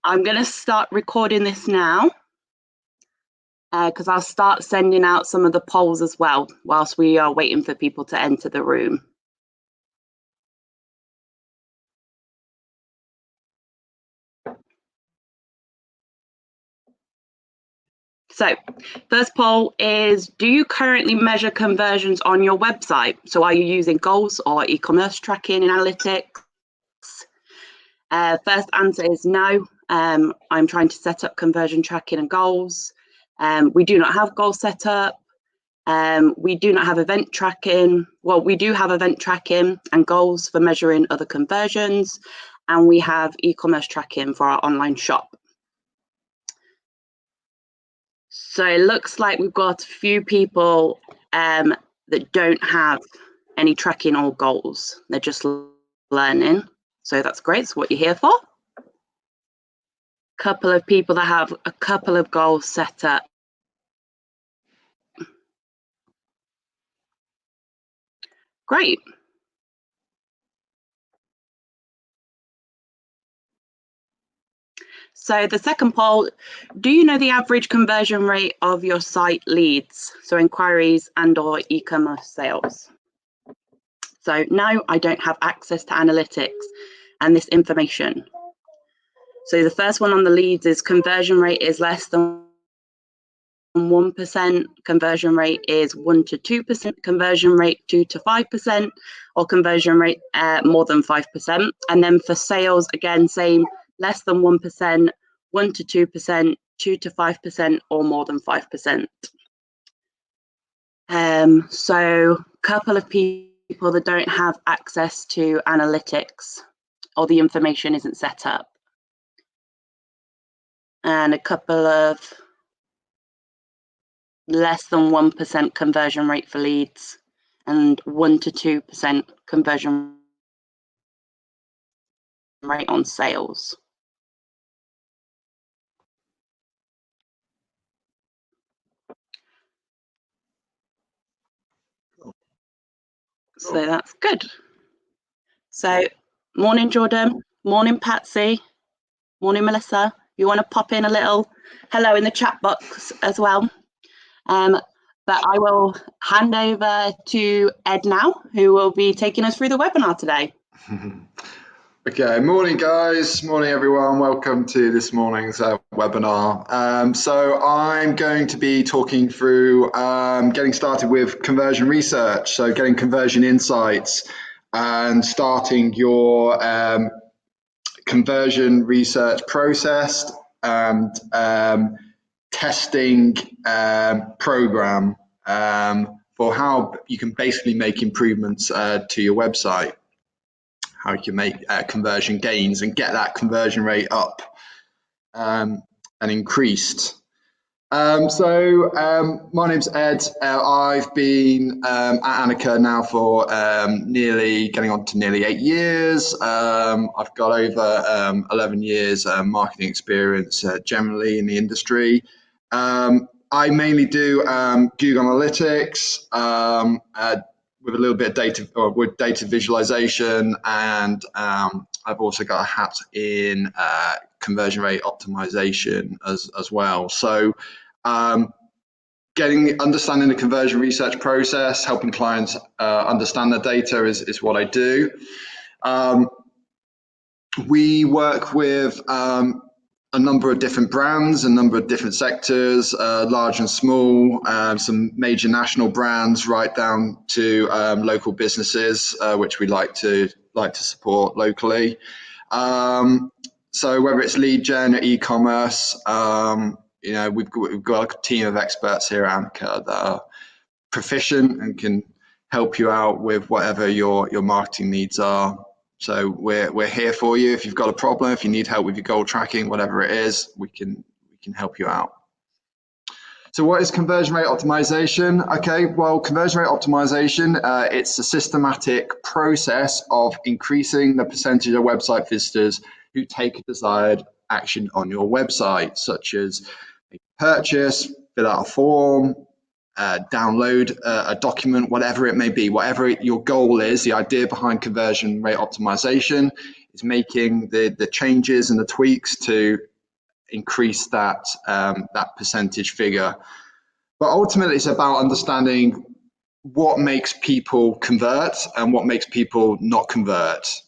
I'm going to start recording this now because I'll start sending out some of the polls as well whilst we are waiting for people to enter the room. So, first poll is, do you currently measure conversions on your website? So are you using goals or e-commerce tracking and analytics? First answer is no. I'm trying to set up conversion tracking and goals. We do not have goals set up. We do not have event tracking. Well, we do have event tracking and goals for measuring other conversions, and we have e-commerce tracking for our online shop. So it looks like we've got a few people that don't have any tracking or goals. They're just learning. So that's great. That's what you're here for. Couple of people that have a couple of goals set up. Great. So the second poll, do you know the average conversion rate of your site leads? So inquiries and/or e-commerce sales. So no, I don't have access to analytics and this information. So the first one on the leads is conversion rate is less than 1%, conversion rate is 1 to 2%, conversion rate 2 to 5%, or conversion rate more than 5%. And then for sales, again, same, less than 1%, 1 to 2%, 2 to 5%, or more than 5%. So a couple of people that don't have access to analytics or the information isn't set up. And a couple of less than 1% conversion rate for leads and 1 to 2% conversion rate on sales. So that's good. So morning, Jordan. Morning, Patsy. Morning, Melissa. You want to pop in a little hello in the chat box as well. But I will hand over to Ed now, who will be taking us through the webinar today. Okay, morning guys, morning everyone, welcome to this morning's webinar. So I'm going to be talking through getting started with conversion research, so getting conversion insights and starting your conversion research process and testing program for how you can basically make improvements to your website, how you can make conversion gains and get that conversion rate up and increased. My name's Ed. I've been at Annika now for getting on to nearly 8 years. I've got over 11 years marketing experience generally in the industry. I mainly do Google Analytics with a little bit of data visualization, and I've also got a hat in conversion rate optimization as well. So understanding the conversion research process, helping clients understand the data is what I do. We work with a number of different brands, a number of different sectors, large and small, some major national brands right down to local businesses, which we like to support locally. So whether it's lead gen or e-commerce, we've got a team of experts here at Annika that are proficient and can help you out with whatever your marketing needs are. So we're here for you. If you've got a problem, if you need help with your goal tracking, whatever it is, we can help you out. So what is conversion rate optimization? Okay, well, conversion rate optimization, it's a systematic process of increasing the percentage of website visitors who take a desired action on your website, such as purchase, fill out a form, download a document, whatever it may be, whatever your goal is. The idea behind conversion rate optimization is making the changes and the tweaks to increase that that percentage figure. But ultimately, it's about understanding what makes people convert and what makes people not convert.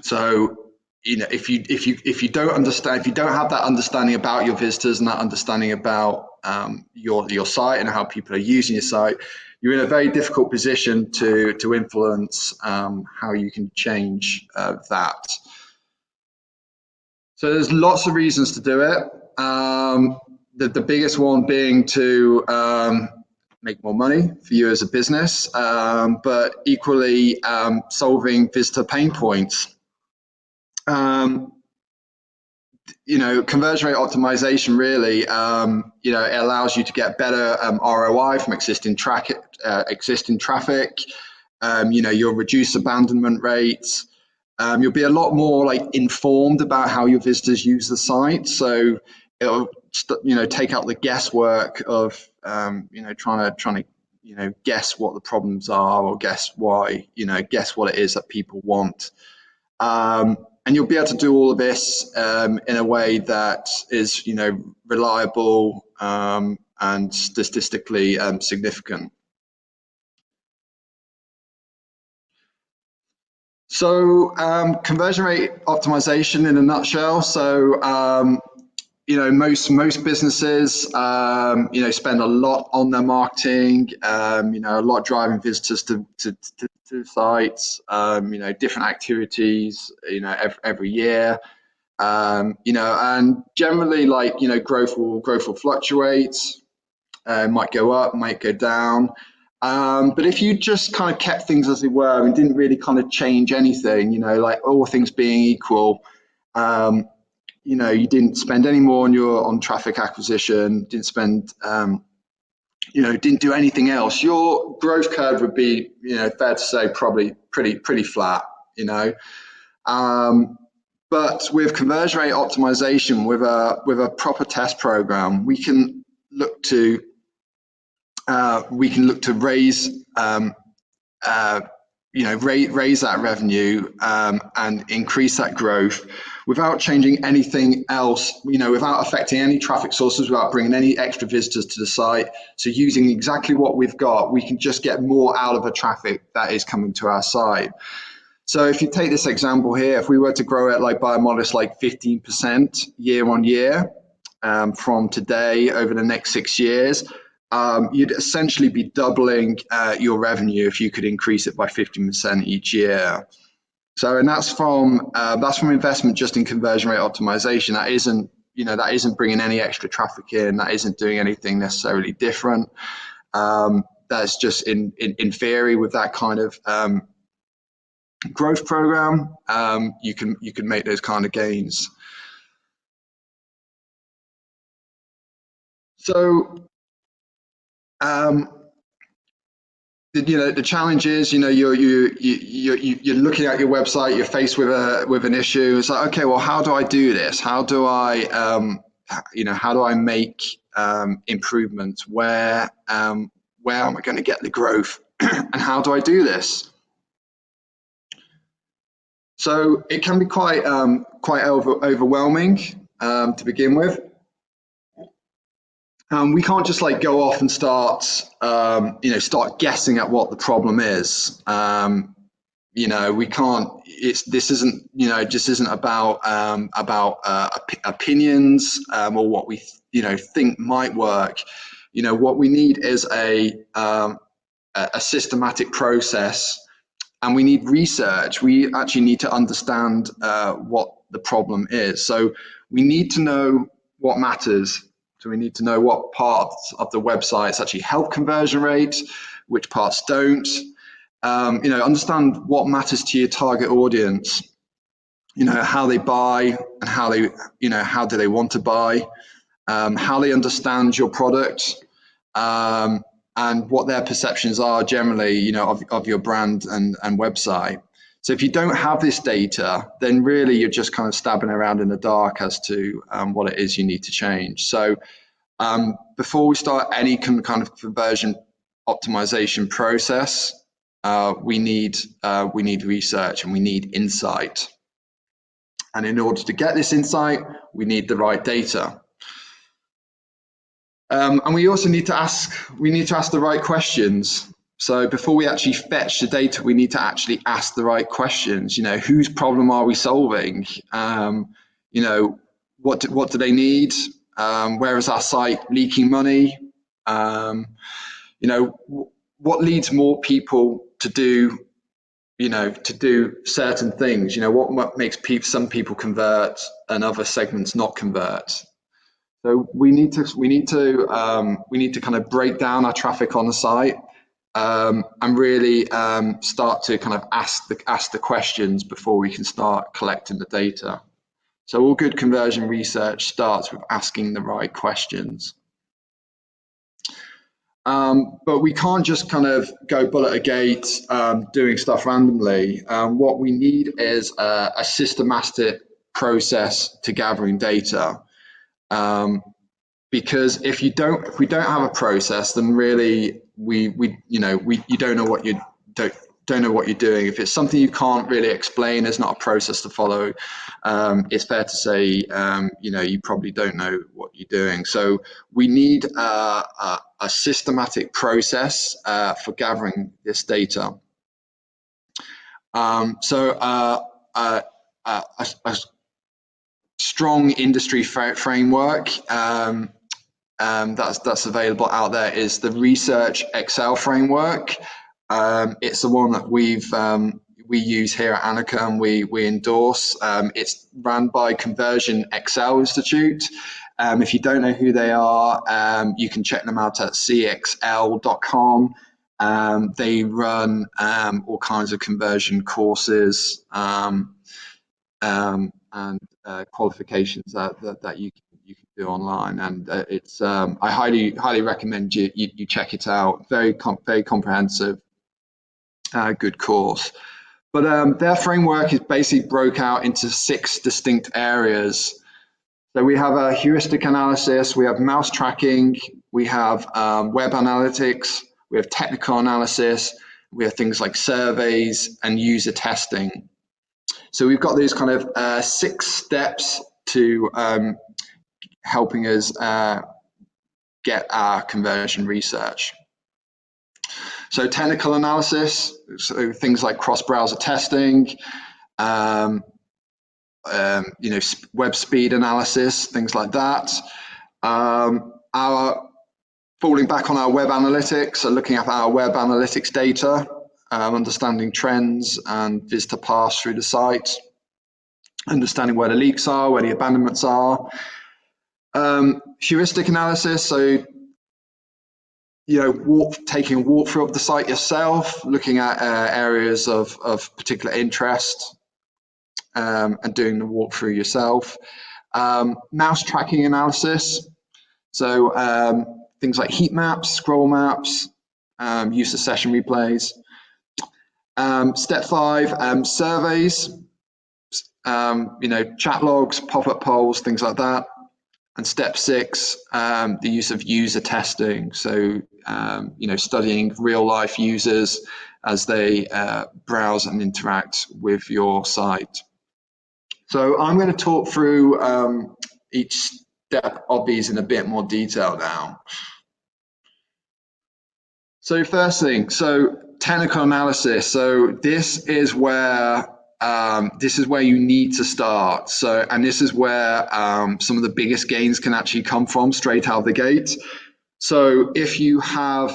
So, you know, if you don't understand, if you don't have that understanding about your visitors and that understanding about your site and how people are using your site, you're in a very difficult position to influence how you can change that. So there's lots of reasons to do it. The biggest one being to make more money for you as a business, but equally solving visitor pain points. You know, conversion rate optimization really, you know, it allows you to get better ROI from existing traffic. You know, you'll reduce abandonment rates. You'll be a lot more like informed about how your visitors use the site. So it'll, you know, take out the guesswork of, you know, trying to, you know, guess what the problems are or guess why, you know, guess what it is that people want. And you'll be able to do all of this in a way that is, you know, reliable and statistically significant. So conversion rate optimization in a nutshell. So you know, most businesses, you know, spend a lot on their marketing. You know, a lot driving visitors to sites. You know, different activities. You know, every year. You know, and generally, like, you know, growth will fluctuate. Might go up, might go down. But if you just kind of kept things as they were and didn't really kind of change anything, you know, like all things being equal, you know, you didn't spend any more on traffic acquisition, didn't spend, you know, didn't do anything else, your growth curve would be, you know, fair to say probably pretty flat, you know. But with conversion rate optimization, with a proper test program, we can look to raise, you know, raise that revenue and increase that growth without changing anything else, you know, without affecting any traffic sources, without bringing any extra visitors to the site. So using exactly what we've got, we can just get more out of the traffic that is coming to our site. So if you take this example here, if we were to grow it like by a modest like 15% year on year from today over the next 6 years, you'd essentially be doubling your revenue if you could increase it by 15% each year. So, and that's from investment just in conversion rate optimization. That isn't, you know, that isn't bringing any extra traffic in. That isn't doing anything necessarily different. That's just in theory with that kind of growth program, you can make those kind of gains. So, you know, the challenge is, you know, you're looking at your website, you're faced with an issue. It's like, okay, well, how do I do this? How do I, you know, how do I make improvements? Where am I going to get the growth, and how do I do this? So it can be quite overwhelming to begin with. We can't just like go off and start, you know, start guessing at what the problem is. You know, we can't. This isn't, you know, just isn't about opinions or what we, you know, think might work. You know, what we need is a systematic process. And we need research. We actually need to understand what the problem is. So we need to know what matters. So we need to know what parts of the websites actually help conversion rate, which parts don't. You know, understand what matters to your target audience. You know, how they buy and how they, you know, how do they want to buy, how they understand your product. And what their perceptions are generally, you know, of your brand and website. So if you don't have this data, then really you're just kind of stabbing around in the dark as to what it is you need to change. So before we start any kind of conversion optimization process, we need research and we need insight. And in order to get this insight, we need the right data. And we also need to ask the right questions. So before we actually fetch the data, we need to actually ask the right questions. You know, whose problem are we solving? You know, what do they need? Where is our site leaking money? You know, what leads more people to do, you know, to do certain things? You know, what makes some people convert and other segments not convert? So we need to kind of break down our traffic on the site, and really start to kind of ask the questions before we can start collecting the data. So all good conversion research starts with asking the right questions. But we can't just kind of go bullet a gate doing stuff randomly. What we need is a systematic process to gathering data. Because if we don't have a process, then really you don't know what you're doing. If it's something you can't really explain, there's not a process to follow. It's fair to say you probably don't know what you're doing. So we need a systematic process for gathering this data. A strong industry framework that's available out there is the Research Excel framework. It's the one that we use here at Anika and we endorse. It's run by Conversion Excel Institute. If you don't know who they are, you can check them out at cxl.com. They run all kinds of conversion courses and qualifications that you can do online, and it's I highly recommend you check it out. Very comprehensive, good course. But their framework is basically broke out into 6 distinct areas. So we have a heuristic analysis, we have mouse tracking, we have web analytics, we have technical analysis, we have things like surveys and user testing. So we've got these kind of 6 steps to helping us get our conversion research. So technical analysis, so things like cross-browser testing, web speed analysis, things like that. Our falling back on our web analytics, so looking at our web analytics data, understanding trends and visitor paths through the site, understanding where the leaks are, where the abandonments are. Heuristic analysis, so taking a walkthrough of the site yourself, looking at areas of particular interest, and doing the walkthrough yourself. Mouse tracking analysis, so things like heat maps, scroll maps, use of session replays. Step 5, surveys, chat logs, pop-up polls, things like that. And step 6, the use of user testing. So, studying real life users as they browse and interact with your site. So I'm going to talk through each step of these in a bit more detail now. So first thing, technical analysis. So this is where you need to start. And this is where some of the biggest gains can actually come from straight out of the gate. So if you have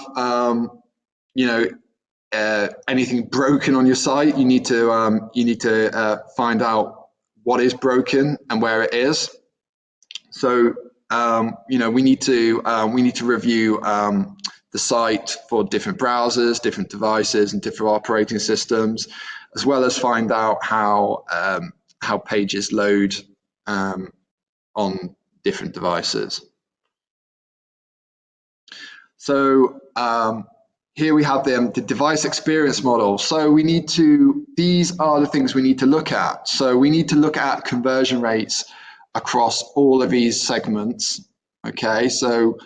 anything broken on your site, you need to find out what is broken and where it is. So we need to review the site for different browsers, different devices, and different operating systems, as well as find out how pages load on different devices. So here we have the device experience model. So these are the things we need to look at. So we need to look at conversion rates across all of these segments. Okay, so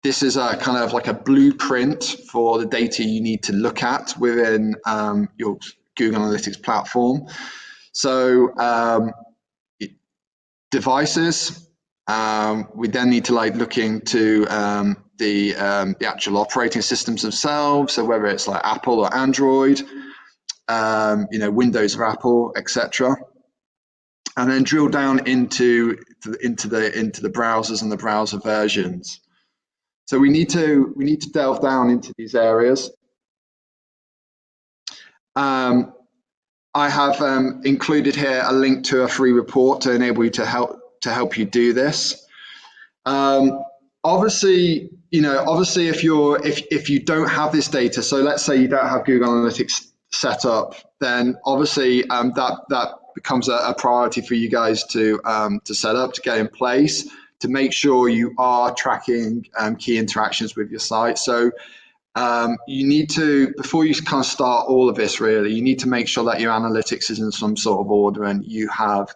this is a kind of like a blueprint for the data you need to look at within your Google Analytics platform. So devices, we then need to like look into the actual operating systems themselves. So whether it's like Apple or Android, Windows or Apple, etc. And then drill down into the browsers and the browser versions. So we need to delve down into these areas. I have included here a link to a free report to enable you to help you do this. Obviously, if you don't have this data, so let's say you don't have Google Analytics set up, then obviously that becomes a priority for you guys to set up, to get in place, to make sure you are tracking key interactions with your site. So you need to, before you kind of start all of this, really, you need to make sure that your analytics is in some sort of order and you have,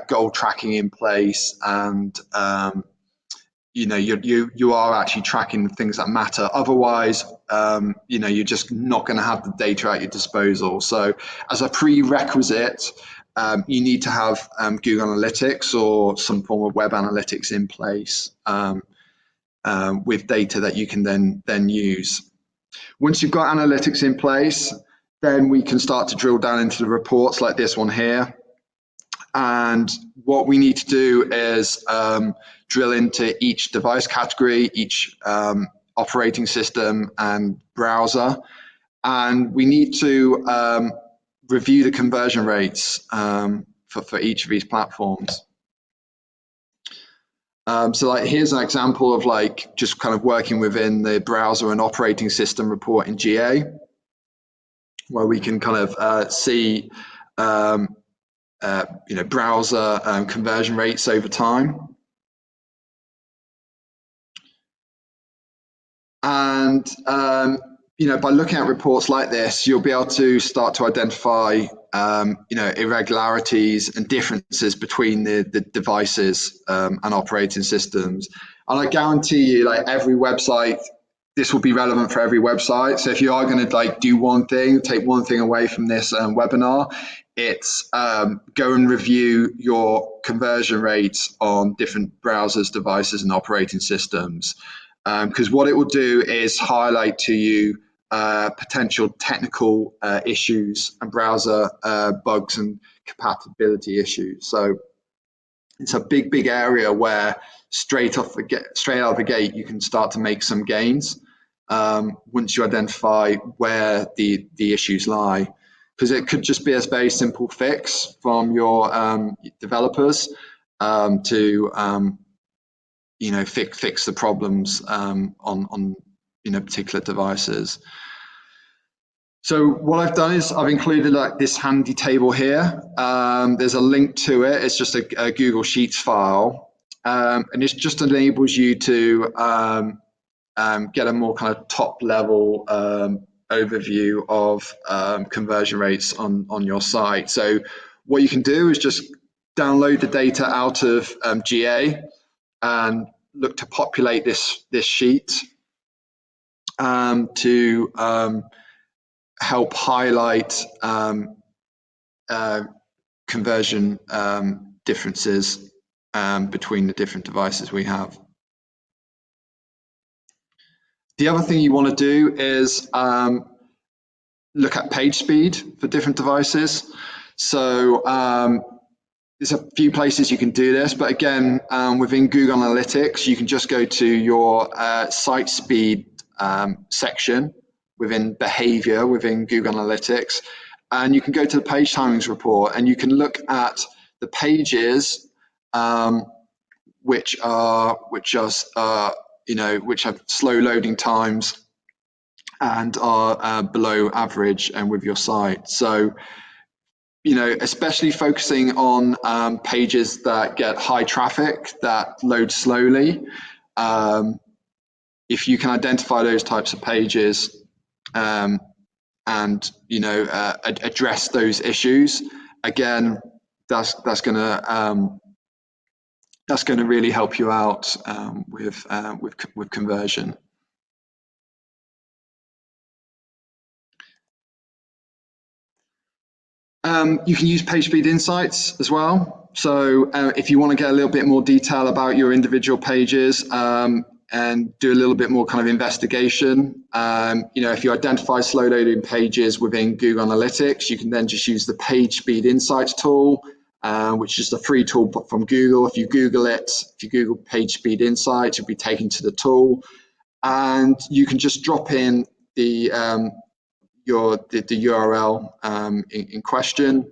goal tracking in place, and you are actually tracking the things that matter. Otherwise, you're just not going to have the data at your disposal. So, as a prerequisite, you need to have Google Analytics or some form of web analytics in place. With data that you can then use. Once you've got analytics in place, then we can start to drill down into the reports like this one here. And what we need to do is drill into each device category, each operating system and browser. And we need to review the conversion rates for each of these platforms. So like here's an example of like just kind of working within the browser and operating system report in GA, where we can kind of see browser conversion rates over time. And by looking at reports like this, you'll be able to start to identify irregularities and differences between the devices and operating systems. And I guarantee you, like every website, this will be relevant for every website. So if you are going to like do one thing, take one thing away from this webinar, it's go and review your conversion rates on different browsers, devices, and operating systems. Because what it will do is highlight to you potential technical issues and browser bugs and compatibility issues. So it's a big area where straight out of the gate you can start to make some gains once you identify where the issues lie. Because it could just be a very simple fix from your developers to fix the problems on particular devices. So what I've done is I've included like this handy table here. There's a link to it. It's just a Google Sheets file, and it just enables you to get a more kind of top level overview of conversion rates on your site. So what you can do is just download the data out of GA and look to populate this sheet to help highlight conversion differences between the different devices we have. The other thing you want to do is look at page speed for different devices. So there's a few places you can do this, but again, within Google Analytics, you can just go to your site speed section within behavior within Google Analytics, and you can go to the page timings report, and you can look at the pages which have slow loading times and are below average and with your site. So especially focusing on pages that get high traffic, that load slowly. If you can identify those types of pages and address those issues, again, that's going to really help you out with conversion. You can use page speed insights as well. So if you want to get a little bit more detail about your individual pages and do a little bit more kind of investigation, if you identify slow loading pages within Google Analytics, you can then just use the page speed insights tool, which is a free tool from Google. If you Google page speed insights, you'll be taken to the tool, and you can just drop in the URL in question.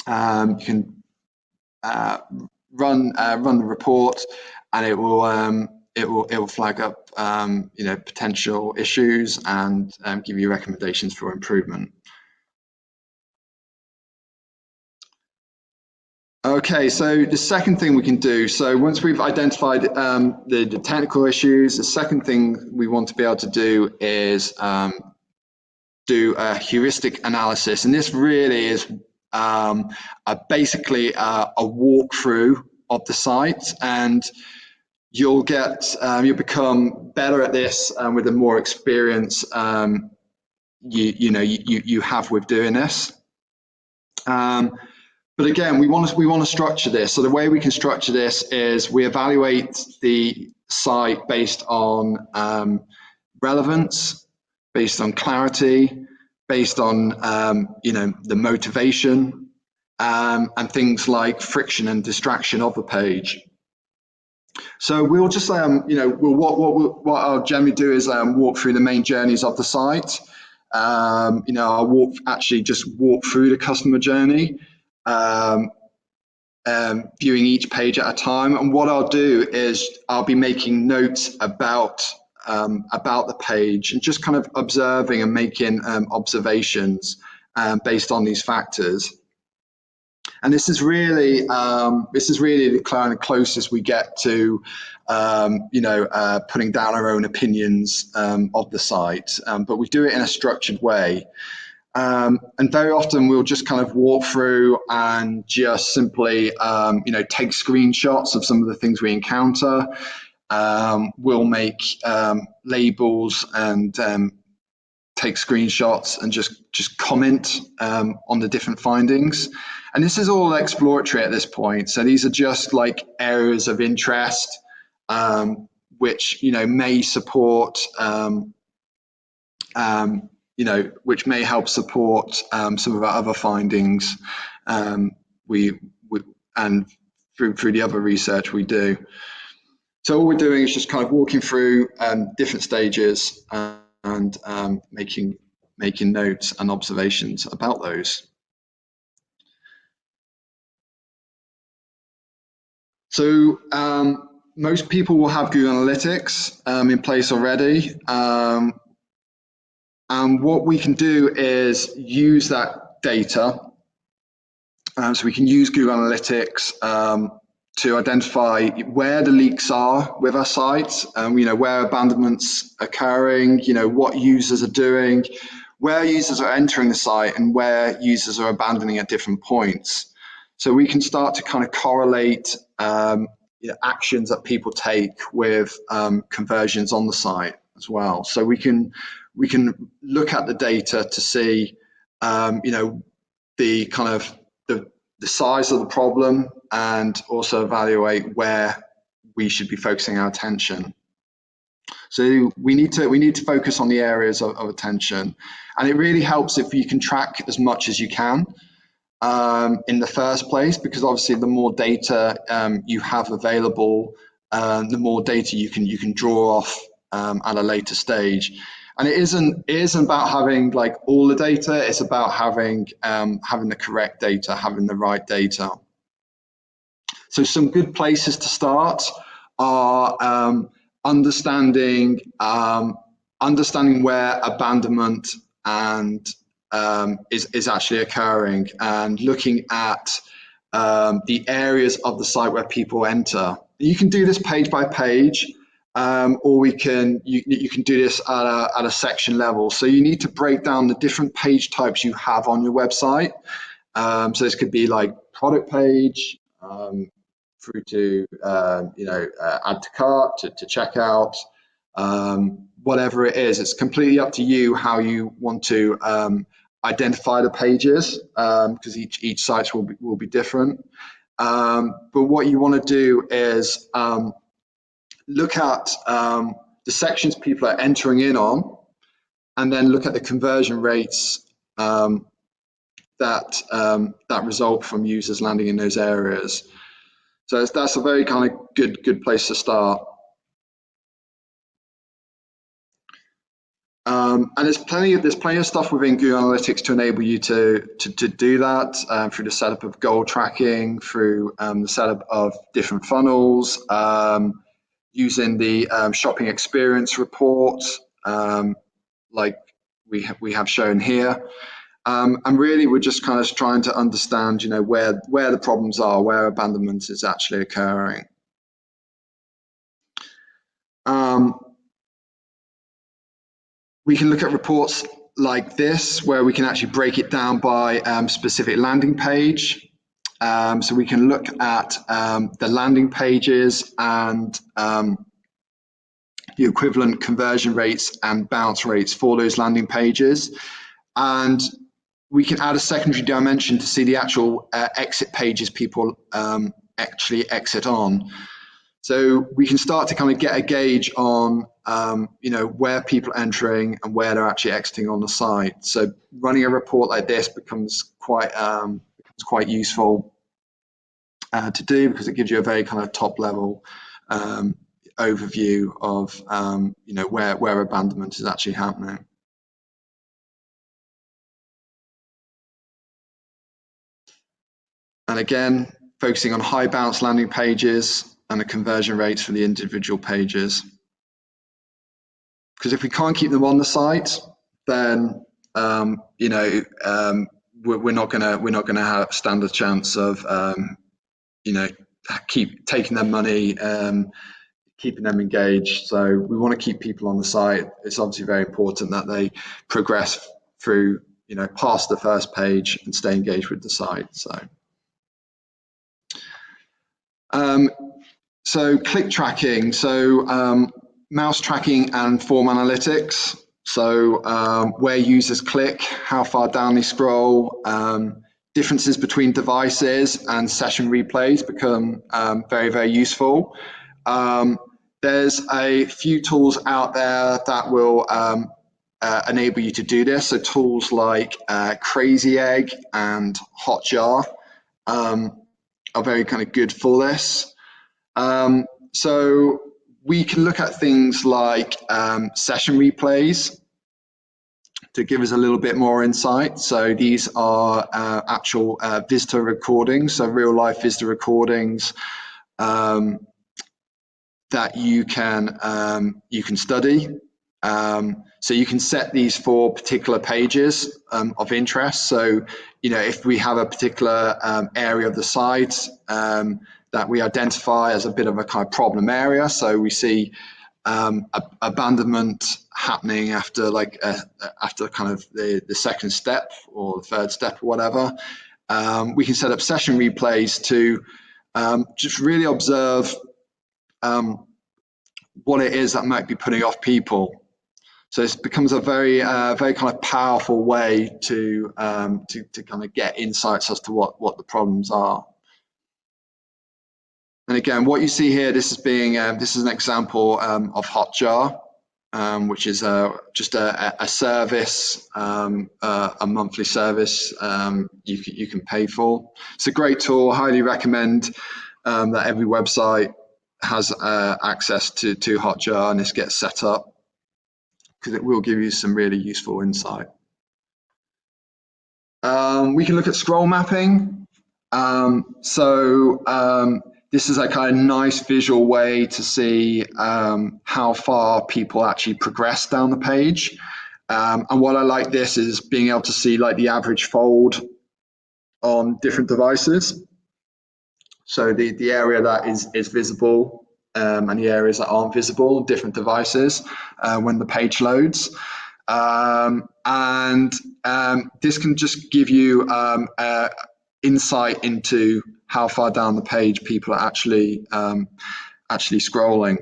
You can run the report, and it will flag up potential issues and give you recommendations for improvement. Okay, so the second thing we can do, so once we've identified the technical issues, the second thing we want to be able to do is do a heuristic analysis, and this really is basically a walkthrough of the site, and you'll become better at this with the more experience you have with doing this. But again, we want to structure this. So the way we can structure this is we evaluate the site based on relevance, based on clarity, based on the motivation, and things like friction and distraction of the page. So we'll just what I'll generally do is walk through the main journeys of the site. I'll just walk through the customer journey, viewing each page at a time. And what I'll do is I'll be making notes about the page and just kind of observing and making observations based on these factors. And this is really the kind of closest we get to putting down our own opinions of the site, but we do it in a structured way. And very often we'll just kind of walk through and just simply take screenshots of some of the things we encounter. We'll make labels and take screenshots and just comment on the different findings. And this is all exploratory at this point. So these are just like areas of interest, which may support, which may help support some of our other findings. And through the other research we do. So all we're doing is just kind of walking through different stages and making notes and observations about those. So most people will have Google Analytics in place already. And what we can do is use that data. So we can use Google Analytics to identify where the leaks are with our sites, where abandonment's occurring, what users are doing, where users are entering the site, and where users are abandoning at different points. So we can start to kind of correlate actions that people take with conversions on the site as well. So we can look at the data to see, the kind of the size of the problem, and also evaluate where we should be focusing our attention. So we need to focus on the areas of attention, and it really helps if you can track as much as you can in the first place, because obviously the more data you have available, the more data you can draw off at a later stage. And it isn't about having like all the data. It's about having the correct data, having the right data. So some good places to start are understanding where abandonment and is actually occurring, and looking at the areas of the site where people enter. You can do this page by page. Or you can do this at a section level. So you need to break down the different page types you have on your website. So this could be like product page, through to add to cart, to checkout, whatever it is. It's completely up to you how you want to identify the pages because each site will be different. But what you want to do is look at the sections people are entering in on, and then look at the conversion rates that result from users landing in those areas. So that's a very kind of good place to start. And there's plenty of stuff within Google Analytics to enable you to do that through the setup of goal tracking, through the setup of different funnels, using the shopping experience report, like we have shown here. And really, we're just kind of trying to understand, where the problems are, where abandonment is actually occurring. We can look at reports like this, where we can actually break it down by specific landing page. So we can look at the landing pages and the equivalent conversion rates and bounce rates for those landing pages. And we can add a secondary dimension to see the actual exit pages people actually exit on. So we can start to kind of get a gauge on, where people are entering and where they're actually exiting on the site. So running a report like this becomes quite useful to do, because it gives you a very kind of top level overview of, where abandonment is actually happening. And again, focusing on high bounce landing pages and the conversion rates for the individual pages. Because if we can't keep them on the site, then we're not gonna stand a chance of keep taking their money, keeping them engaged. So we want to keep people on the site. It's obviously very important that they progress through, past the first page and stay engaged with the site. So click tracking, mouse tracking and form analytics. So where users click, how far down they scroll, differences between devices and session replays become very, very useful. There's a few tools out there that will enable you to do this. So tools like Crazy Egg and Hotjar are very kind of good for this. So we can look at things like session replays to give us a little bit more insight. So these are actual visitor recordings, so real life visitor recordings that you can study. So you can set these for particular pages of interest. So, if we have a particular area of the site that we identify as a bit of a kind of problem area, so we see abandonment happening after kind of the second step or the third step or whatever, we can set up session replays to just really observe what it is that might be putting off people. So this becomes a very very kind of powerful way to kind of get insights as to what the problems are. And again, what you see here, this is an example of Hotjar, which is just a service, a monthly service you can pay for. It's a great tool. Highly recommend that every website has access to Hotjar and this gets set up, because it will give you some really useful insight. We can look at scroll mapping. This is a kind of nice visual way to see how far people actually progress down the page. And what I like this is being able to see like the average fold on different devices. So the area that is visible and the areas that aren't visible on different devices when the page loads. This can just give you insight into how far down the page people are actually scrolling.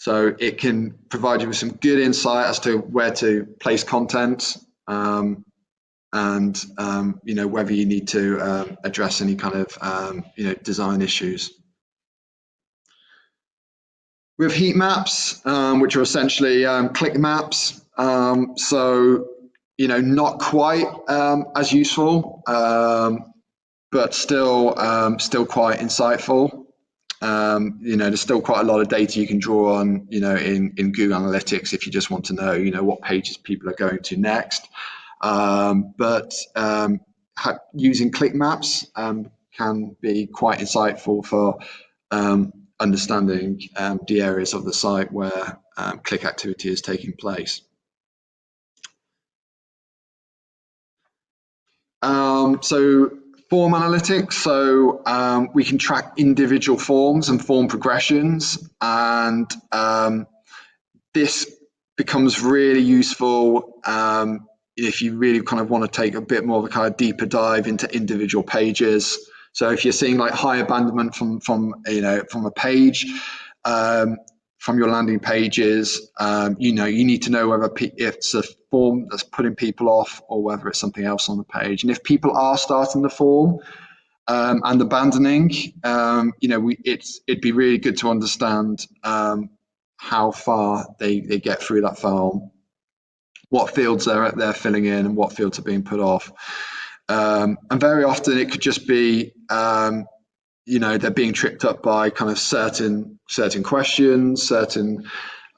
So it can provide you with some good insight as to where to place content, and whether you need to address any kind of design issues. We have heat maps, which are essentially click maps. So not quite as useful, but still quite insightful. There's still quite a lot of data you can draw on, in Google Analytics if you just want to know, what pages people are going to next. But using click maps can be quite insightful for understanding the areas of the site where click activity is taking place. So form analytics, so we can track individual forms and form progressions, and this becomes really useful if you really kind of want to take a bit more of a kind of deeper dive into individual pages. So if you're seeing like high abandonment from a page, from your landing pages, you need to know whether it's a form that's putting people off or whether it's something else on the page. And if people are starting the form and abandoning, it'd be really good to understand how far they get through that form, what fields they're filling in, and what fields are being put off. And very often it could just be they're being tripped up by kind of certain questions, certain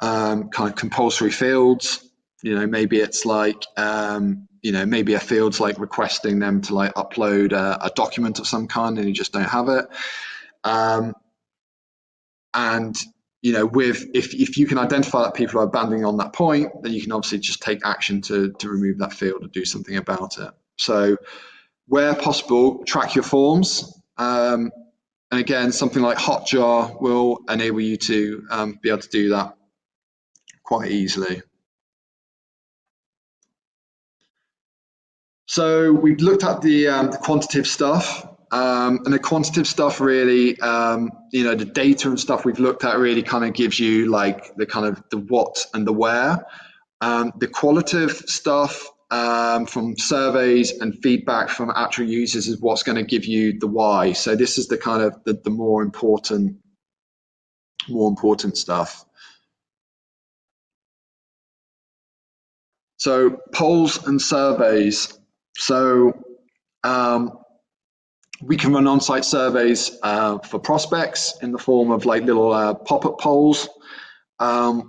kind of compulsory fields. Maybe it's like maybe a field's like requesting them to like upload a document of some kind and you just don't have it. And if you can identify that people are abandoning on that point, then you can obviously just take action to remove that field or do something about it. So where possible, track your forms. And again, something like Hotjar will enable you to be able to do that quite easily. So we've looked at the quantitative stuff, and the quantitative stuff really, the data and stuff we've looked at really kind of gives you like the kind of the what and the where. The qualitative stuff from surveys and feedback from actual users is what's going to give you the why. So this is the kind of the more important stuff. So polls and surveys. So we can run on-site surveys for prospects in the form of like little pop-up polls.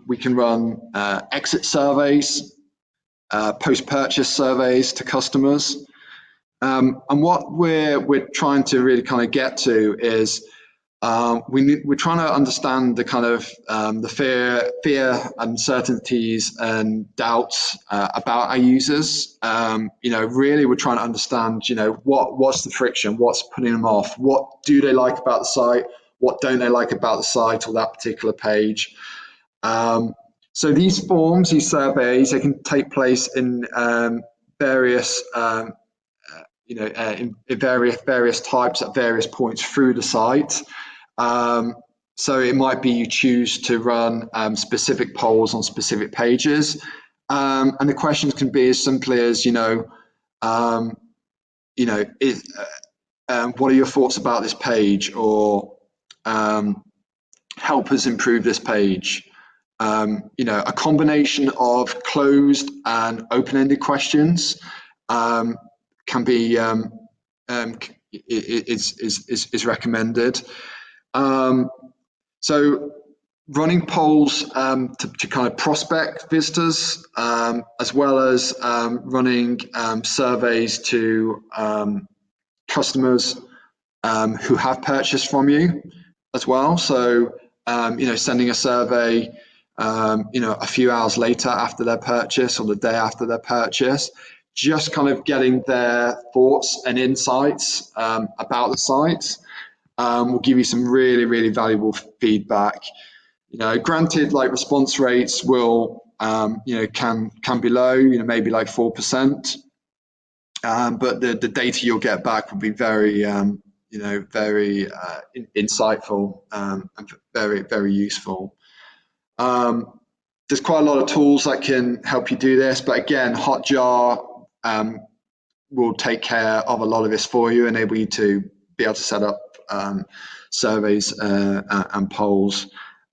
We can run exit surveys, post-purchase surveys to customers. And what we're trying to really kind of get to is we're trying to understand the kind of the fear, uncertainties, and doubts about our users. Really, we're trying to understand, what's the friction, what's putting them off, what do they like about the site, what don't they like about the site or that particular page. So these forms, these surveys, they can take place in various in various types at various points through the site. So it might be you choose to run specific polls on specific pages, and the questions can be as simply as what are your thoughts about this page, or help us improve this page. A combination of closed and open-ended questions can be is recommended. So running polls to kind of prospect visitors, as well as running surveys to customers who have purchased from you as well. So sending a survey a few hours later after their purchase or the day after their purchase, just kind of getting their thoughts and insights about the site will give you some really, really valuable feedback. Granted, like response rates will, can be low, maybe like 4%, but the data you'll get back will be very, very insightful and very, very useful. There's quite a lot of tools that can help you do this, but again, Hotjar will take care of a lot of this for you, enable you to be able to set up surveys and polls.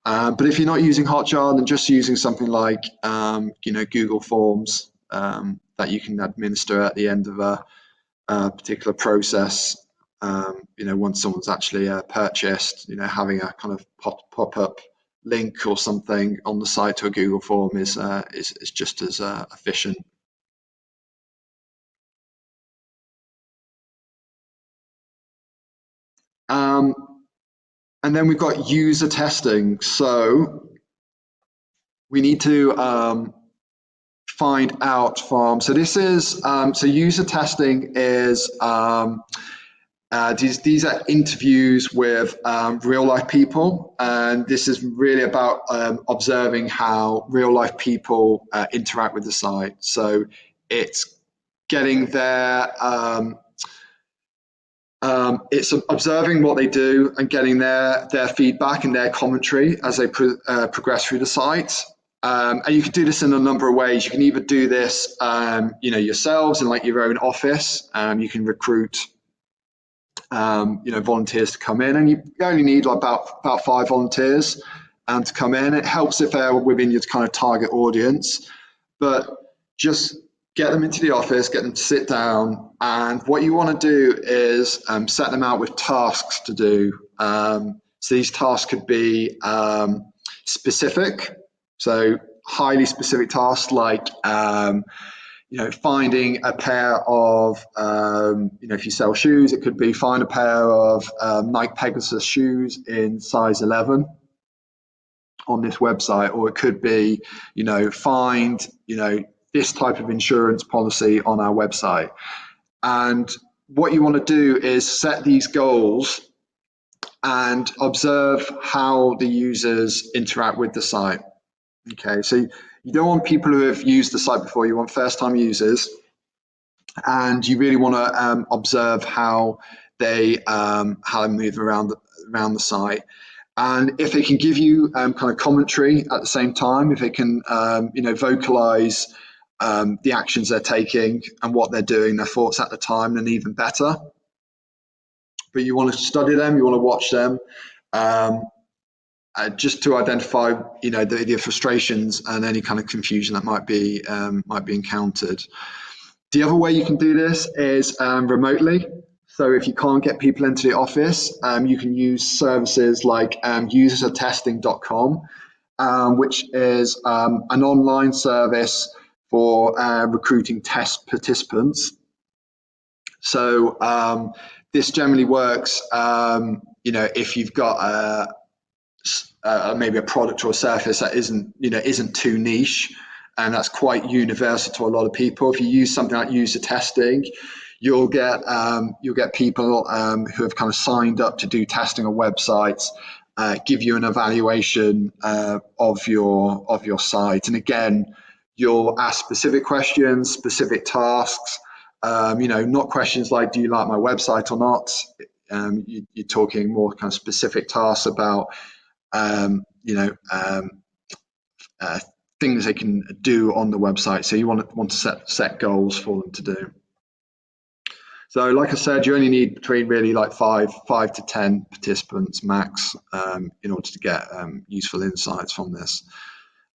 But if you're not using Hotjar, then just using something like Google Forms that you can administer at the end of a particular process. Once someone's actually purchased, having a kind of pop-up link or something on the site to a Google form is just as efficient. And then we've got user testing. So we need to find out from, so this is, so user testing is, these are interviews with real life people, and this is really about observing how real life people interact with the site. So it's getting their, it's observing what they do and getting their feedback and their commentary as they progress through the site. And you can do this in a number of ways. You can either do this, yourselves in like your own office. You can recruit, volunteers to come in, and you only need about 5 volunteers to come in. It helps if they're within your kind of target audience, but just get them into the office, get them to sit down, and what you want to do is set them out with tasks to do. So these tasks could be specific, so highly specific tasks like finding a pair of, if you sell shoes, it could be find a pair of Nike Pegasus shoes in size 11 on this website, or it could be, find, this type of insurance policy on our website. And what you want to do is set these goals and observe how the users interact with the site. Okay, so you don't want people who have used the site before, you want first-time users, and you really want to observe how they move around the site. And if they can give you kind of commentary at the same time, if they can vocalize the actions they're taking and what they're doing, their thoughts at the time, then even better. But you want to study them, you want to watch them, just to identify, the frustrations and any kind of confusion that might be encountered. The other way you can do this is remotely. So if you can't get people into the office, you can use services like usertesting.com, which is an online service for recruiting test participants. So this generally works, if you've got maybe a product or a service that isn't too niche, and that's quite universal to a lot of people. If you use something like user testing, you'll get people who have kind of signed up to do testing on websites, give you an evaluation of your site, and again, you'll ask specific questions, specific tasks. Not questions like, do you like my website or not? You're talking more kind of specific tasks about things they can do on the website. So you want to set goals for them to do. So like I said, you only need between really like 5 to 10 participants max in order to get useful insights from this.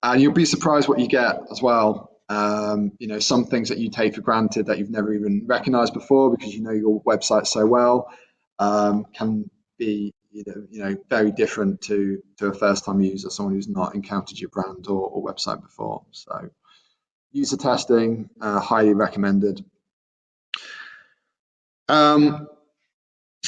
And you'll be surprised what you get as well. Some things that you take for granted that you've never even recognized before because you know your website so well can be very different to a first-time user, someone who's not encountered your brand or website before. So user testing, highly recommended. So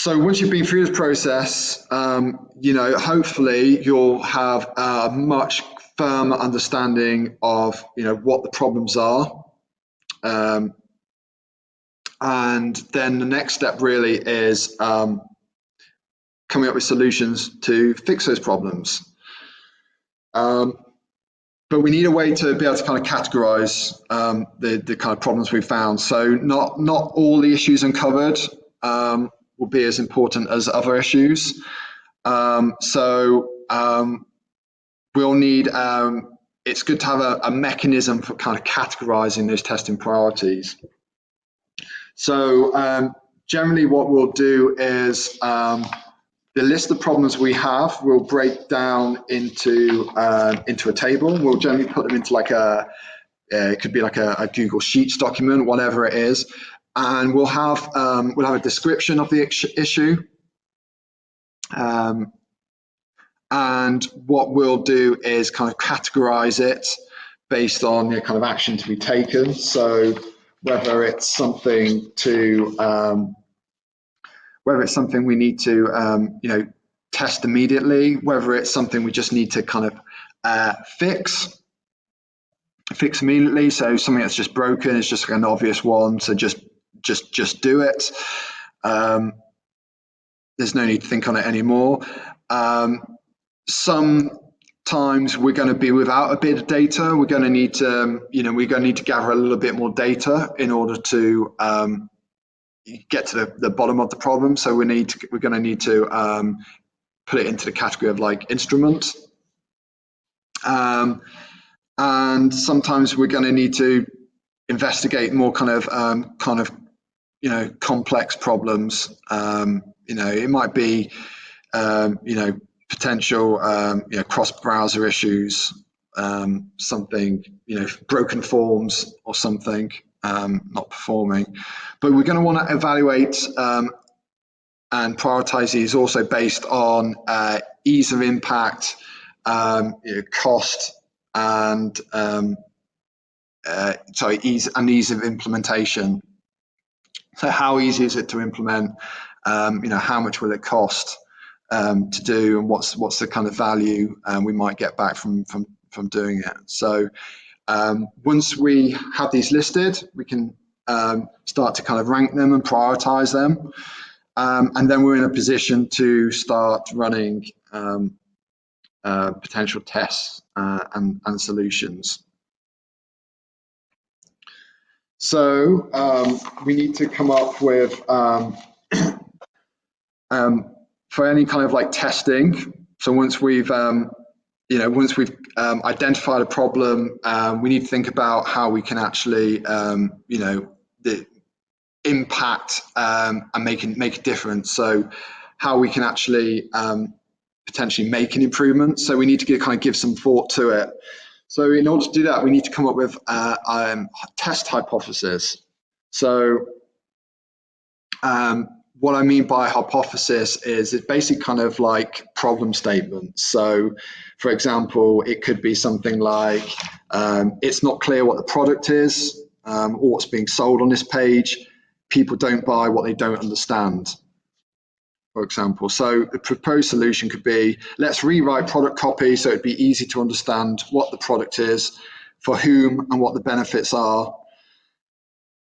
once you've been through this process, hopefully you'll have a much firmer understanding of what the problems are. And then the next step really is coming up with solutions to fix those problems. But we need a way to be able to kind of categorize the kind of problems we found. So not all the issues uncovered will be as important as other issues. So we'll need, it's good to have a mechanism for kind of categorizing those testing priorities. So generally what we'll do is the list of problems we have, we'll break down into a table. We'll generally put them into like it could be like a Google Sheets document, whatever it is, and we'll have a description of the issue. And what we'll do is kind of categorize it based on the kind of action to be taken. So whether it's something we need to test immediately, whether it's something we just need to kind of fix immediately. So something that's just broken is just an obvious one. So just do it. There's no need to think on it anymore. Sometimes we're going to be without a bit of data. We're going to need to gather a little bit more data in order to get to the bottom of the problem. So we're going to need to put it into the category of like instrument. And sometimes we're going to need to investigate more kind of complex problems. It might be potential cross-browser issues, something, broken forms or something not performing. But we're going to want to evaluate and prioritize these also based on ease of impact, cost, and ease of implementation. So how easy is it to implement? How much will it cost to do, and what's the kind of value we might get back from doing it? So once we have these listed, we can start to kind of rank them and prioritize them, and then we're in a position to start running potential tests and solutions. So we need to come up with for any kind of like testing. So once we've identified a problem, we need to think about how we can actually the impact and make a difference. So how we can actually potentially make an improvement. So we need to give some thought to it. So in order to do that, we need to come up with test hypothesis. So what I mean by hypothesis is it's basically kind of like problem statements. So for example, it could be something like, it's not clear what the product is or what's being sold on this page. People don't buy what they don't understand, for example. So the proposed solution could be, let's rewrite product copy so it'd be easy to understand what the product is, for whom, and what the benefits are.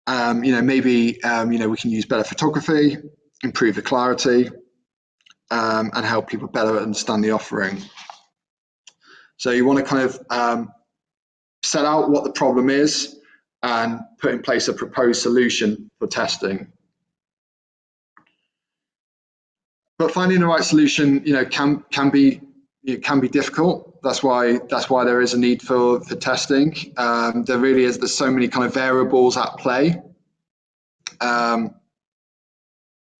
Maybe we can use better photography, improve the clarity, and help people better understand the offering. So you want to kind of set out what the problem is and put in place a proposed solution for testing. But finding the right solution, can be difficult. That's why there is a need for testing. There's so many kind of variables at play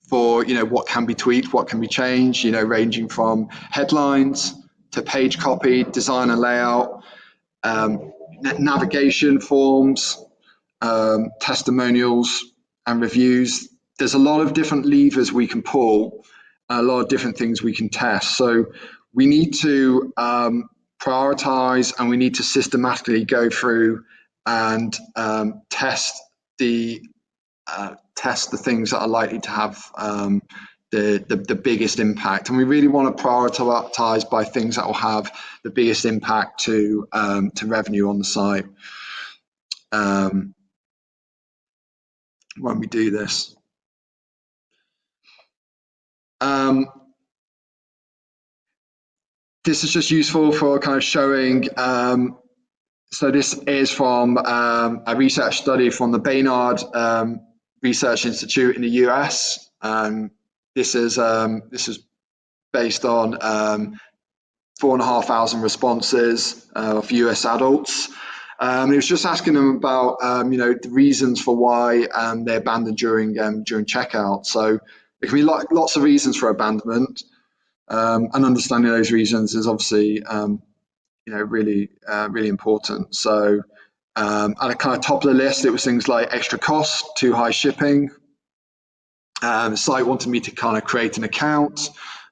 for what can be tweaked, what can be changed. Ranging from headlines to page copy, design and layout, navigation forms, testimonials and reviews. There's a lot of different levers we can pull, a lot of different things we can test. So we need to prioritize, and we need to systematically go through and test the things that are likely to have the biggest impact. And we really want to prioritize by things that will have the biggest impact to revenue on the site when we do this. This is just useful for kind of showing, so this is from a research study from the Baynard Research Institute in the US. This is based on 4,500 responses of US adults. It was just asking them about the reasons for why they abandoned during checkout. So there can be lots of reasons for abandonment, and understanding those reasons is obviously really important. So at the kind of top of the list, it was things like extra cost, too high shipping. The site wanted me to kind of create an account,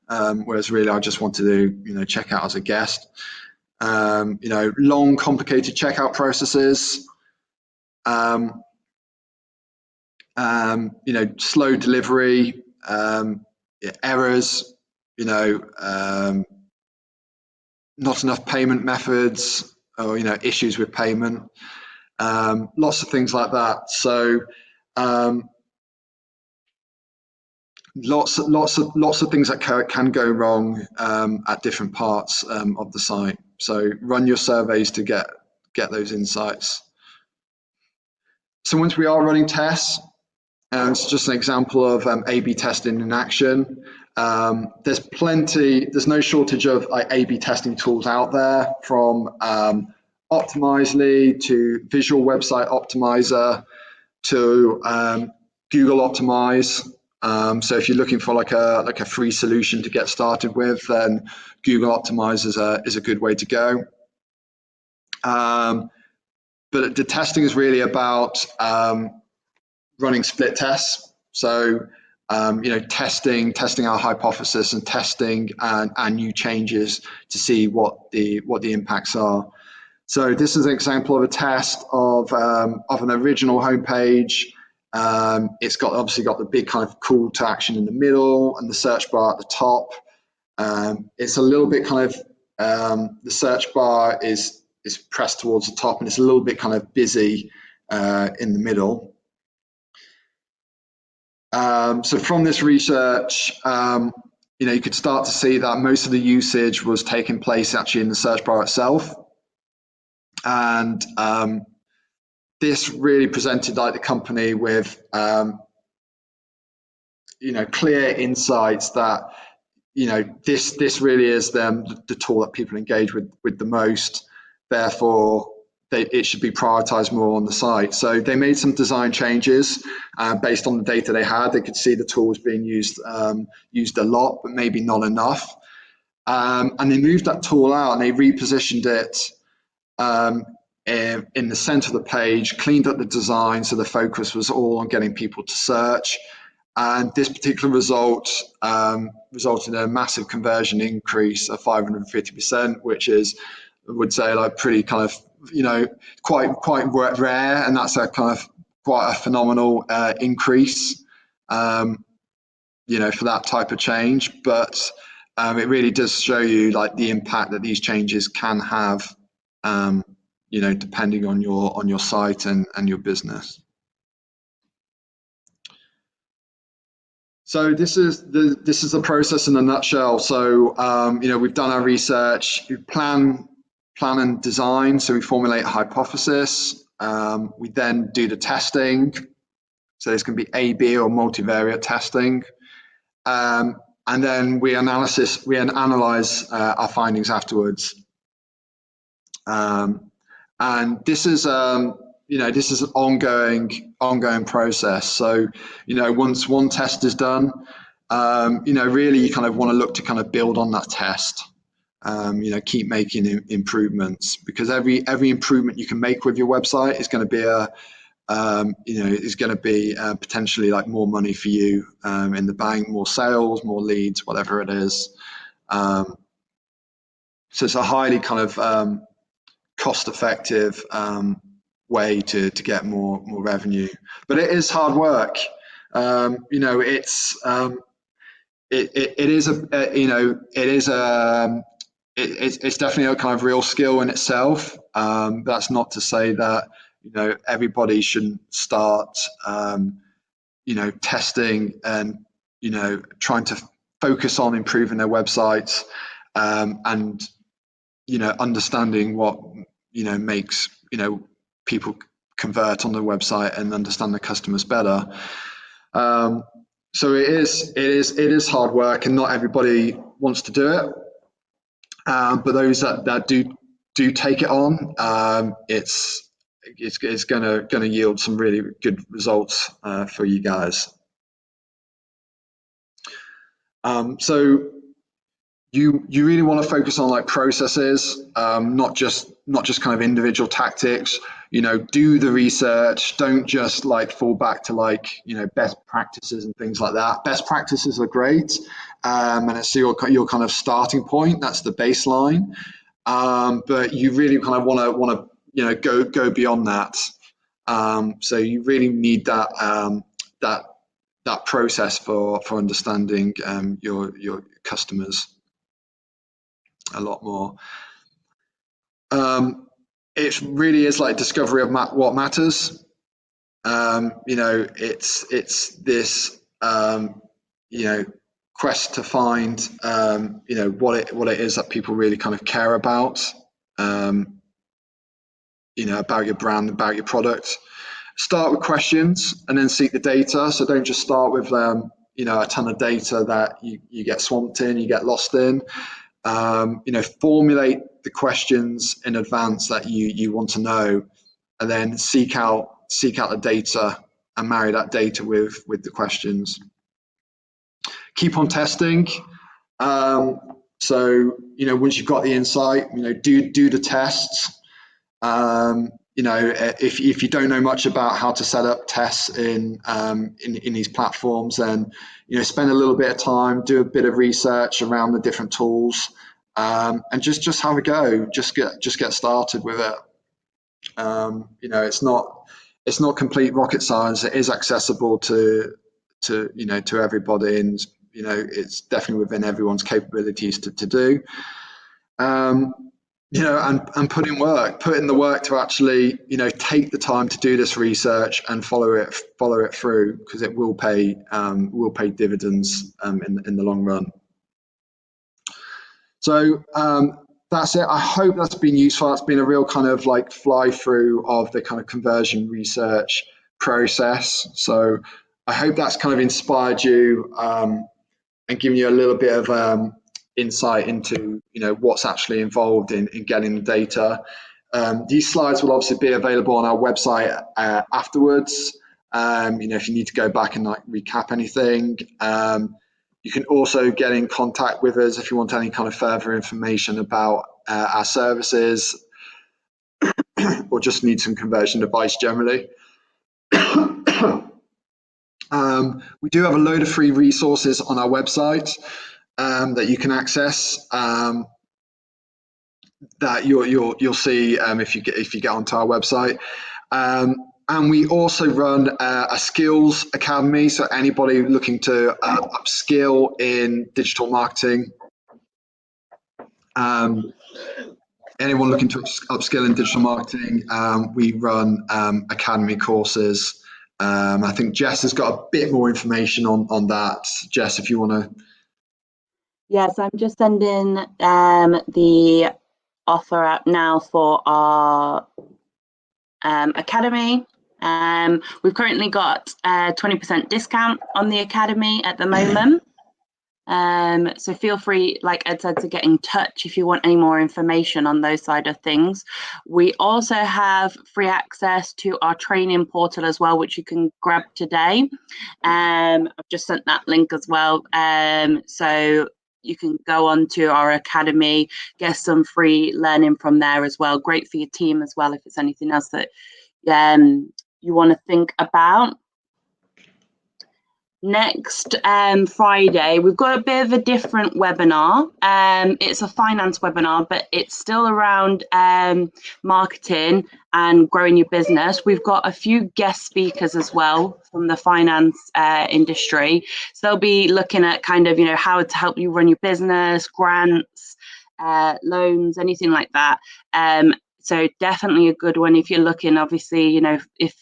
whereas really I just wanted to check out as a guest. Long, complicated checkout processes. Slow delivery, errors. Not enough payment methods, or issues with payment. Lots of things like that. So. Lots of things that can go wrong at different parts of the site. So run your surveys to get those insights. So once we are running tests, it's just an example of A/B testing in action. There's no shortage of A/B testing tools out there, from Optimizely to Visual Website Optimizer to Google Optimize. So if you're looking for like a free solution to get started with, then Google Optimize is a good way to go. But the testing is really about running split tests. So testing our hypothesis and testing and new changes to see what the impacts are. So this is an example of a test of an original homepage. It's obviously got the big kind of call to action in the middle and the search bar at the top. It's a little bit kind of the search bar is pressed towards the top, and it's a little bit kind of busy in the middle. So from this research, you could start to see that most of the usage was taking place actually in the search bar itself, and this really presented the company with clear insights that this really is the tool that people engage with the most. Therefore, it should be prioritized more on the site. So they made some design changes based on the data they had. They could see the tool was being used a lot, but maybe not enough. And they moved that tool out and they repositioned it in the center of the page, cleaned up the design so the focus was all on getting people to search. And this particular result resulted in a massive conversion increase of 550%, which is, I would say, pretty kind of quite rare, and that's a kind of quite a phenomenal increase for that type of change. But it really does show you the impact that these changes can have depending on your site and your business. So this is the process in a nutshell. So we've done our research, we plan and design. So we formulate a hypothesis. We then do the testing. So this can be A/B or multivariate testing, and then we analyze our findings afterwards. And this is this is an ongoing process. So once one test is done, really you kind of want to look to kind of build on that test. Keep making improvements, because every improvement you can make with your website is going to be potentially more money for you in the bank, more sales, more leads, whatever it is. So it's a highly kind of cost-effective way to get more revenue, but it is hard work. It's definitely a kind of real skill in itself. That's not to say that everybody shouldn't start testing and trying to focus on improving their websites and understanding what makes people convert on the website and understand the customers better. So it is hard work, and not everybody wants to do it. But those that do take it on, it's gonna yield some really good results for you guys. So you really want to focus on like processes, not just kind of individual tactics. You know, do the research. Don't just like fall back to like, you know, best practices and things like that. Best practices are great, and it's your kind of starting point. That's the baseline. But you really kind of want to you know go beyond that. So you really need that process for understanding your customers a lot more. It really is like discovery of what matters. You know, it's this you know, quest to find you know what it is that people really kind of care about. You know, about your brand, about your product. Start with questions and then seek the data. So don't just start with you know, a ton of data that you get swamped in, you get lost in. You know, formulate the questions in advance that you want to know, and then seek out the data and marry that data with the questions. Keep on testing. So you know, once you've got the insight, you know, do the tests. You know, if you don't know much about how to set up tests in these platforms, then you know, spend a little bit of time, do a bit of research around the different tools, and just have a go. Just get started with it. You know, it's not complete rocket science. It is accessible to you know, to everybody, and you know, it's definitely within everyone's capabilities to do. You know, and put in the work to actually, you know, take the time to do this research and follow it through, because it will pay dividends in the long run. So that's it. I hope that's been useful. It's been a real kind of like fly through of the kind of conversion research process. So I hope that's kind of inspired you and given you a little bit of insight into, you know, what's actually involved in getting the data. These slides will obviously be available on our website afterwards. You know, if you need to go back and like recap anything. You can also get in contact with us if you want any kind of further information about our services or just need some conversion advice generally. We do have a load of free resources on our website that you can access. That you'll see if you get onto our website. And we also run a skills academy. So anybody looking to upskill in digital marketing, anyone looking to upskill in digital marketing, we run academy courses. I think Jess has got a bit more information on that. Jess, if you want to. Yes, I'm just sending the offer out now for our academy. We've currently got a 20% discount on the academy at the moment. So feel free, like Ed said, to get in touch if you want any more information on those side of things. We also have free access to our training portal as well, which you can grab today. I've just sent that link as well. So you can go on to our academy, get some free learning from there as well. Great for your team as well, if it's anything else that you want to think about. Next Friday, we've got a bit of a different webinar. It's a finance webinar, but it's still around marketing and growing your business. We've got a few guest speakers as well from the finance industry. So they'll be looking at kind of, you know, how to help you run your business, grants, loans, anything like that. So definitely a good one if you're looking, obviously, you know, if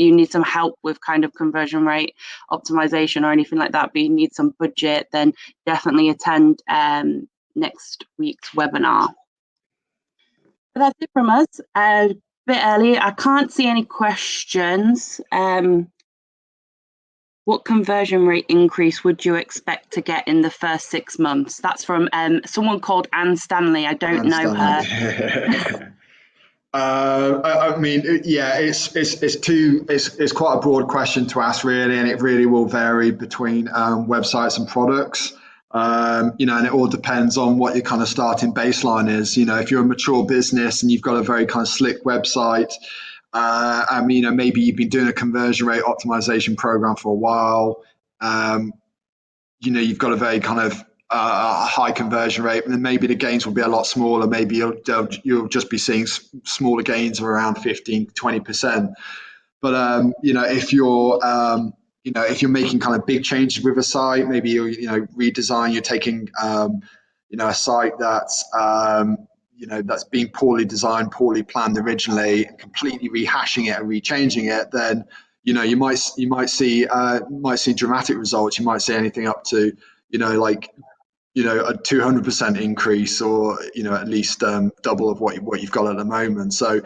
you need some help with kind of conversion rate optimization or anything like that, but you need some budget, then definitely attend next week's webinar. But that's it from us. A bit early. I can't see any questions. What conversion rate increase would you expect to get in the first 6 months? That's from someone called Anne Stanley. I don't know her. I mean, yeah, it's quite a broad question to ask, really, and it really will vary between websites and products. You know, and it all depends on what your kind of starting baseline is. You know, if you're a mature business and you've got a very kind of slick website, I mean, you know, maybe you've been doing a conversion rate optimization program for a while. You know, you've got a very kind of high conversion rate, and then maybe the gains will be a lot smaller. Maybe you'll just be seeing smaller gains of around 15-20%. But you know, if you're making kind of big changes with a site, maybe you know, redesign, you're taking you know, a site that's you know, that's been poorly designed, poorly planned originally, and completely rehashing it and rechanging it, then you know, you might see dramatic results. You might see anything up to, you know, like, you know, a 200% increase, or you know, at least double of what you've got at the moment. So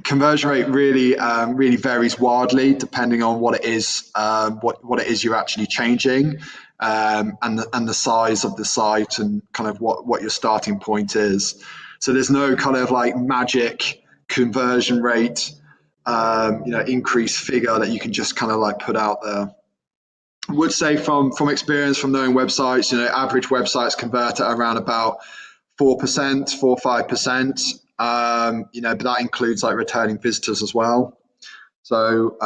conversion rate really varies wildly depending on what it is, what it is you're actually changing, and the size of the site, and kind of what your starting point is. So there's no kind of like magic conversion rate, you know, increase figure that you can just kind of like put out there. I would say from experience, from knowing websites, you know, average websites convert at around about 4%, 4-5%. You know, but that includes like returning visitors as well. So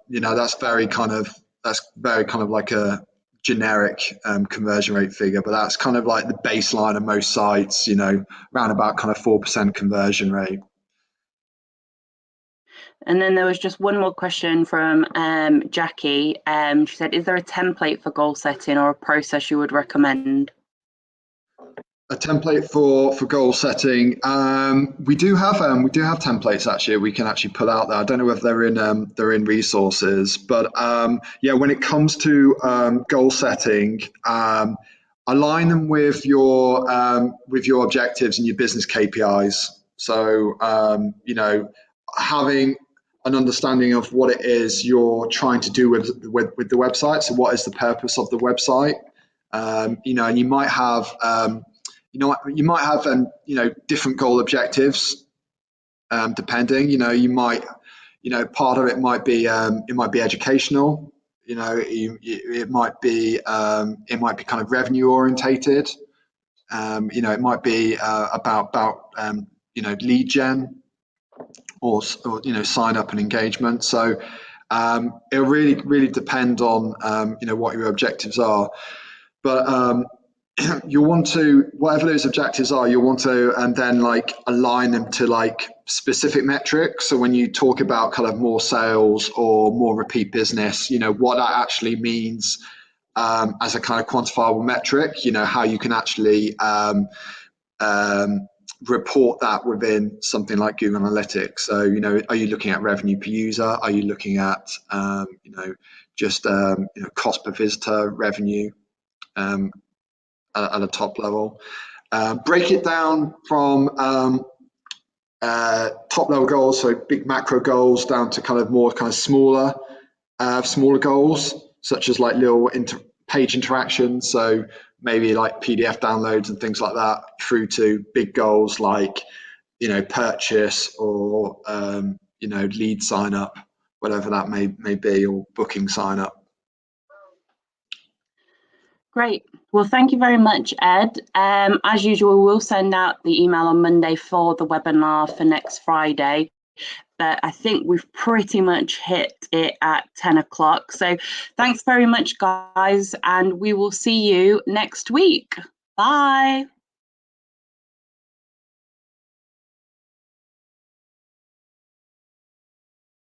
you know, that's very kind of like a generic conversion rate figure, but that's kind of like the baseline of most sites. You know, around about kind of 4% conversion rate. And then there was just one more question from Jackie. She said, is there a template for goal setting or a process you would recommend? A template for goal setting. We do have templates actually. We can actually put out there. I don't know if they're in resources, but yeah, when it comes to goal setting, align them with your objectives and your business KPIs. So you know, having an understanding of what it is you're trying to do with the website. So what is the purpose of the website? You know, and you might have you know, different goal objectives, depending. You know, you might, you know, part of it might be educational. You know, it might be kind of revenue orientated. You know, it might be about you know, lead gen, or you know, sign up and engagement. So it'll really depend on you know, what your objectives are. But you'll want to, whatever those objectives are, you'll want to, and then like align them to like specific metrics. So when you talk about kind of more sales or more repeat business, you know, what that actually means as a kind of quantifiable metric, you know, how you can actually report that within something like Google Analytics. So, you know, are you looking at revenue per user? Are you looking at, you know, just, you know, cost per visitor, revenue, at a top level? Break it down from top level goals, so big macro goals, down to kind of more kind of smaller goals, such as like little page interactions. So maybe like PDF downloads and things like that, through to big goals like, you know, purchase, or you know, lead sign up, whatever that may be, or booking sign up. Great. Well, thank you very much, Ed. As usual, we'll send out the email on Monday for the webinar for next Friday. But I think we've pretty much hit it at 10 o'clock. So thanks very much, guys, and we will see you next week. Bye.